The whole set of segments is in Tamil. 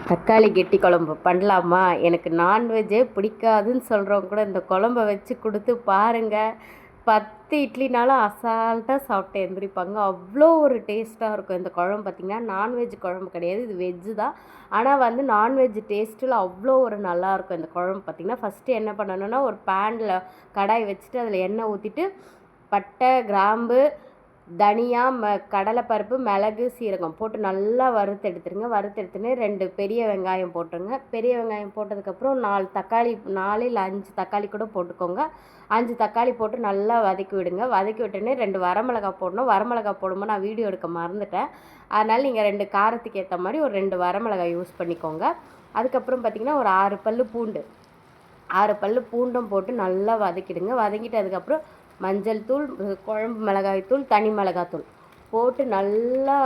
தக்காளி கெட்டி குழம்பு பண்ணலாமா? எனக்கு நான்வெஜ்ஜே பிடிக்காதுன்னு சொல்கிறவங்க கூட இந்த குழம்ப வச்சு கொடுத்து பாருங்கள். 10 இட்லினாலும் அசால்ட்டாக சாப்பிட்டு எழுந்திரிப்பாங்க. அவ்வளோ ஒரு டேஸ்ட்டாக இருக்கும். இந்த குழம்பு பார்த்திங்கன்னா நான்வெஜ் குழம்பு கிடையாது, இது வெஜ்ஜு தான். ஆனால் வந்து நான்வெஜ் டேஸ்ட்டில் அவ்வளோ ஒரு நல்லாயிருக்கும் இந்த குழம்பு. பார்த்திங்கன்னா ஃபஸ்ட்டு என்ன பண்ணணுன்னா, ஒரு பேனில் கடாய் வச்சுட்டு அதில் எண்ணெய் ஊற்றிட்டு பட்டை, கிராம்பு, தனியா, கடலைப்பருப்பு, மிளகு, சீரகம் போட்டு நல்லா வறுத்து எடுத்துருங்க. வறுத்து எடுத்துன்னு 2 பெரிய வெங்காயம் போட்டுருங்க. பெரிய வெங்காயம் போட்டதுக்கப்புறம் 4 தக்காளி, 4 இல்லை 5 தக்காளி கூட போட்டுக்கோங்க. 5 தக்காளி போட்டு நல்லா வதக்கி விடுங்க. வதக்கி விட்டோன்னே 2 வரமிளகா போடணும். வரமிளகா போடும்போது நான் வீடியோ எடுக்க மறந்துட்டேன். அதனால் நீங்கள் 2 காரத்துக்கு ஏற்ற மாதிரி ஒரு 2 வரமிளகாய் யூஸ் பண்ணிக்கோங்க. அதுக்கப்புறம் பார்த்திங்கன்னா ஒரு 6 பல் பூண்டு, 6 பல் பூண்டும் போட்டு நல்லா வதக்கிடுங்க. வதக்கிட்டு அதுக்கப்புறம் மஞ்சள் தூள், குழம்பு மிளகாய் தூள், தனி மிளகாத்தூள் போட்டு நல்லா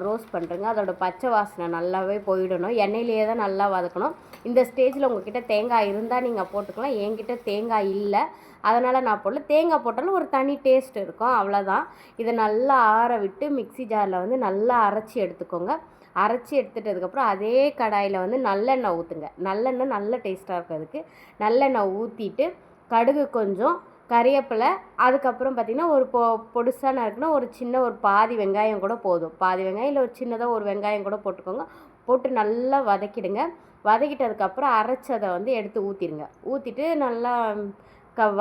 ரோஸ்ட் பண்ணுறேங்க. அதோடய பச்சை வாசனை நல்லாவே போயிடணும். எண்ணெயிலேயே தான் நல்லா வதக்கணும். இந்த ஸ்டேஜில் உங்கள்கிட்ட தேங்காய் இருந்தால் நீங்கள் போட்டுக்கலாம். என்கிட்ட தேங்காய் இல்லை, அதனால் நான் போடல. தேங்காய் போட்டாலும் ஒரு தனி டேஸ்ட் இருக்கும், அவ்வளோதான். இதை நல்லா ஆற விட்டு மிக்ஸி ஜாரில் வந்து நல்லா அரைச்சி எடுத்துக்கோங்க. அரைச்சி எடுத்துட்டதுக்கப்புறம் அதே கடாயில் வந்து நல்லெண்ணெய் ஊற்றுங்க. நல்லெண்ணெய் நல்ல டேஸ்ட்டாக இருக்கும். அதுக்கு நல்லெண்ணெய் ஊற்றிட்டு கடுகு கொஞ்சம், கறிவேப்பிலை, அதுக்கப்புறம் பார்த்திங்கன்னா ஒரு பொடுசாக நறுக்குனா ஒரு சின்ன ஒரு பாதி வெங்காயம் கூட போதும். பாதி வெங்காயம் இல்லை ஒரு சின்னதாக ஒரு வெங்காயம் கூட போட்டுக்கோங்க. போட்டு நல்லா வதக்கிடுங்க. வதக்கிட்டதுக்கப்புறம் அரைச்சதை வந்து எடுத்து ஊற்றிடுங்க. ஊற்றிட்டு நல்லா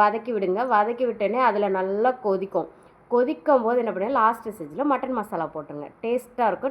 வதக்கி விடுங்க. வதக்கி விட்டோன்னே அதில் நல்லா கொதிக்கும். கொதிக்கும் போது என்ன பண்ணுங்கள், லாஸ்ட்டு ஸ்டேஜில் மட்டன் மசாலா போட்டுருங்க. டேஸ்ட்டாக இருக்கும்.